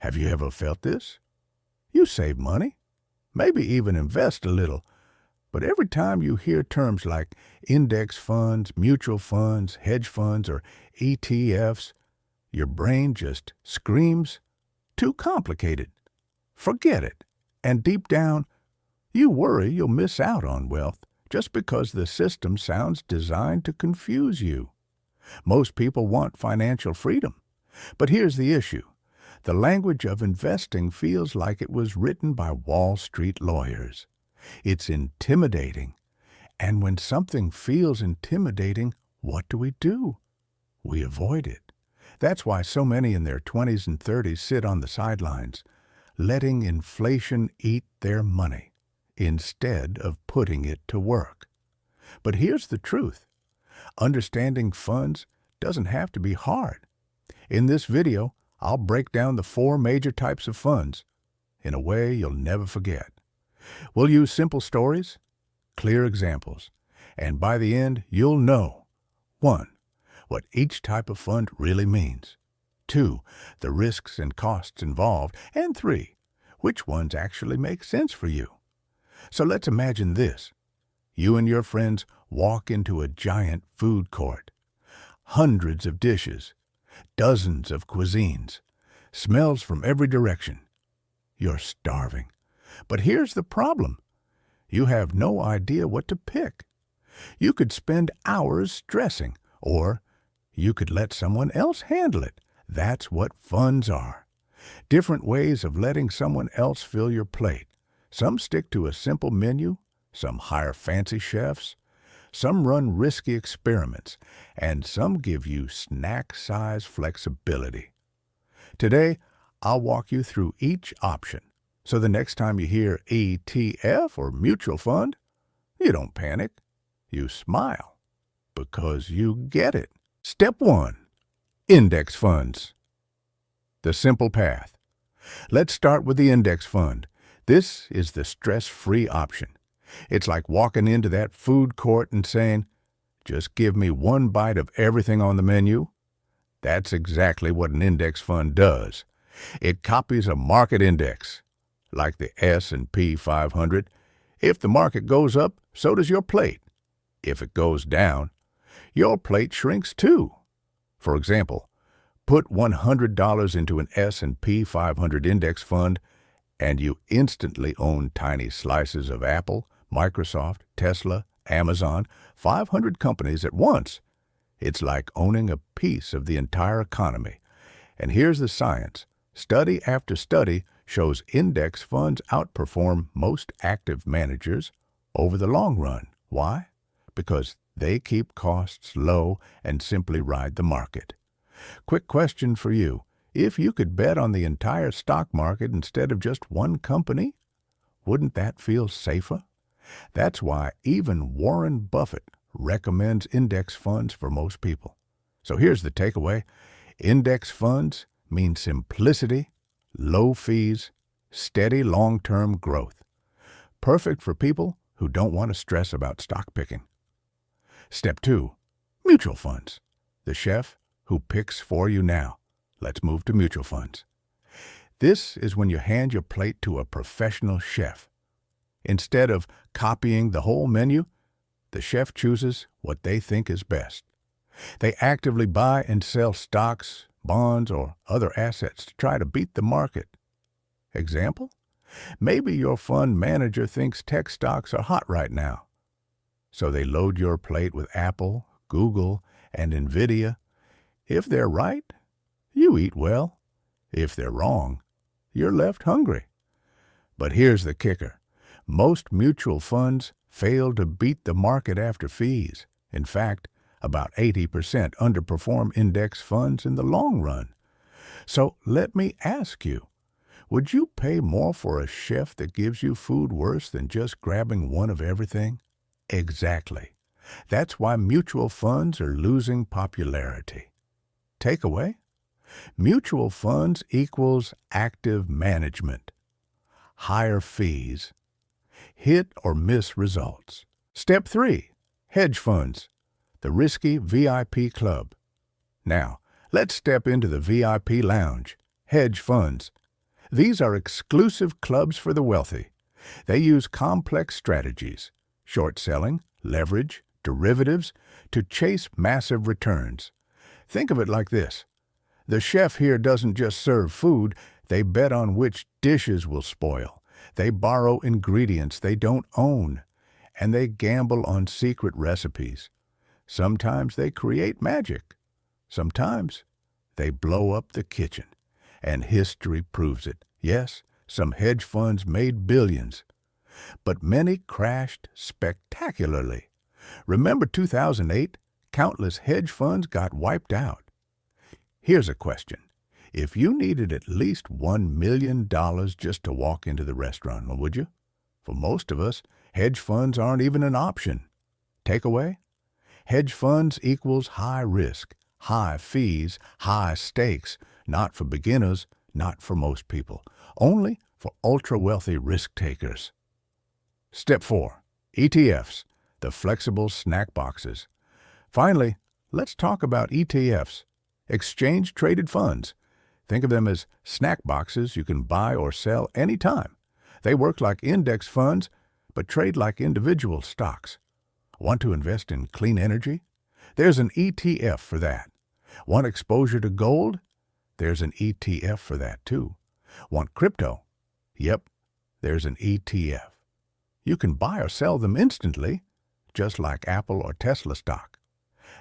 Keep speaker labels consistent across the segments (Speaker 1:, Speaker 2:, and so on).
Speaker 1: Have you ever felt this? You save money, maybe even invest a little, but every time you hear terms like index funds, mutual funds, hedge funds, or ETFs, your brain just screams, too complicated. Forget it. And deep down, you worry you'll miss out on wealth just because the system sounds designed to confuse you. Most people want financial freedom. But here's the issue. The language of investing feels like it was written by Wall Street lawyers. It's intimidating. And when something feels intimidating, what do? We avoid it. That's why so many in their 20s and 30s sit on the sidelines, letting inflation eat their money instead of putting it to work. But here's the truth. Understanding funds doesn't have to be hard. In this video, I'll break down the 4 major types of funds in a way you'll never forget. We'll use simple stories, clear examples, and by the end, you'll know 1. What each type of fund really means. 2. The risks and costs involved. And 3. Which ones actually make sense for you. So let's imagine this. You and your friends walk into a giant food court. Hundreds of dishes, dozens of cuisines, smells from every direction. You're starving. But here's the problem. You have no idea what to pick. You could spend hours stressing, or you could let someone else handle it. That's what funds are. Different ways of letting someone else fill your plate. Some stick to a simple menu, some hire fancy chefs, some run risky experiments, and some give you snack-size flexibility. Today, I'll walk you through each option, so the next time you hear ETF or mutual fund, you don't panic. You smile, because you get it. Step 1. Index funds. The simple path. Let's start with the index fund. This is the stress-free option. It's like walking into that food court and saying, just give me one bite of everything on the menu. That's exactly what an index fund does. It copies a market index, like the S&P 500. If the market goes up, so does your plate. If it goes down, your plate shrinks too. For example, put $100 into an S&P 500 index fund, and you instantly own tiny slices of Apple, Microsoft, Tesla, Amazon, 500 companies at once. It's like owning a piece of the entire economy. And here's the science. Study after study shows index funds outperform most active managers over the long run. Why? Because they keep costs low and simply ride the market. Quick question for you. If you could bet on the entire stock market instead of just one company, wouldn't that feel safer? That's why even Warren Buffett recommends index funds for most people. So here's the takeaway. Index funds mean simplicity, low fees, steady long-term growth. Perfect for people who don't want to stress about stock picking. Step 2. Mutual funds. The chef who picks for you now. Let's move to mutual funds. This is when you hand your plate to a professional chef. Instead of copying the whole menu, the chef chooses what they think is best. They actively buy and sell stocks, bonds, or other assets to try to beat the market. Example? Maybe your fund manager thinks tech stocks are hot right now. So they load your plate with Apple, Google, and Nvidia. If they're right, you eat well. If they're wrong, you're left hungry. But here's the kicker. Most mutual funds fail to beat the market after fees. In fact, about 80% underperform index funds in the long run. So let me ask you, would you pay more for a chef that gives you food worse than just grabbing one of everything? Exactly. That's why mutual funds are losing popularity. Takeaway? Mutual funds equals active management, higher fees, hit or miss results. Step 3. Hedge funds, the risky VIP club. Now, let's step into the VIP lounge. Hedge funds. These are exclusive clubs for the wealthy. They use complex strategies, short selling, leverage, derivatives, to chase massive returns. Think of it like this. The chef here doesn't just serve food, they bet on which dishes will spoil. They borrow ingredients they don't own, and they gamble on secret recipes. Sometimes they create magic. Sometimes they blow up the kitchen. And history proves it. Yes, some hedge funds made billions, but many crashed spectacularly. Remember 2008? Countless hedge funds got wiped out. Here's a question. If you needed at least $1 million just to walk into the restaurant, would you? For most of us, hedge funds aren't even an option. Takeaway? Hedge funds equals high risk, high fees, high stakes, not for beginners, not for most people, only for ultra-wealthy risk-takers. Step 4. ETFs, the flexible snack boxes. Finally, let's talk about ETFs, exchange-traded funds. Think of them as snack boxes you can buy or sell anytime. They work like index funds, but trade like individual stocks. Want to invest in clean energy? There's an ETF for that. Want exposure to gold? There's an ETF for that too. Want crypto? Yep, there's an ETF. You can buy or sell them instantly, just like Apple or Tesla stock.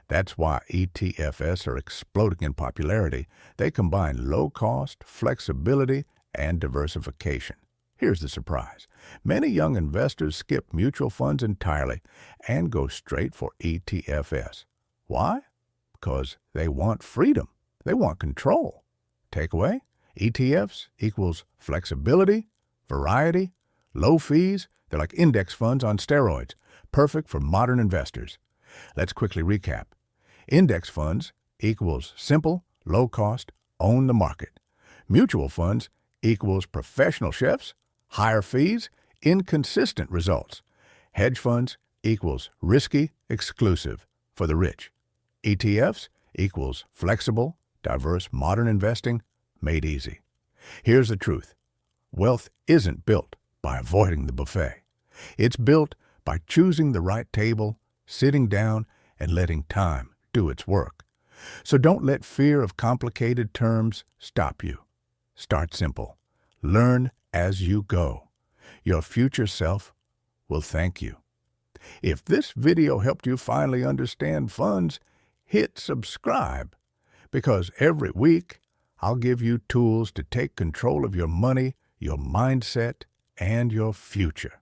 Speaker 1: That's why ETFs are exploding in popularity. They combine low cost, flexibility, and diversification. Here's the surprise. Many young investors skip mutual funds entirely and go straight for ETFs. Why? Because they want freedom. They want control. Takeaway? ETFs equals flexibility, variety, low fees. They're like index funds on steroids, perfect for modern investors. Let's quickly recap. Index funds equals simple, low cost, own the market. Mutual funds equals professional chefs, higher fees, inconsistent results. Hedge funds equals risky, exclusive, for the rich. ETFs equals flexible, diverse, modern investing, made easy. Here's the truth. Wealth isn't built by avoiding the buffet. It's built by choosing the right table, sitting down, and letting time do its work. So don't let fear of complicated terms stop you. Start simple. Learn as you go. Your future self will thank you. If this video helped you finally understand funds, hit subscribe, because every week I'll give you tools to take control of your money, your mindset, and your future.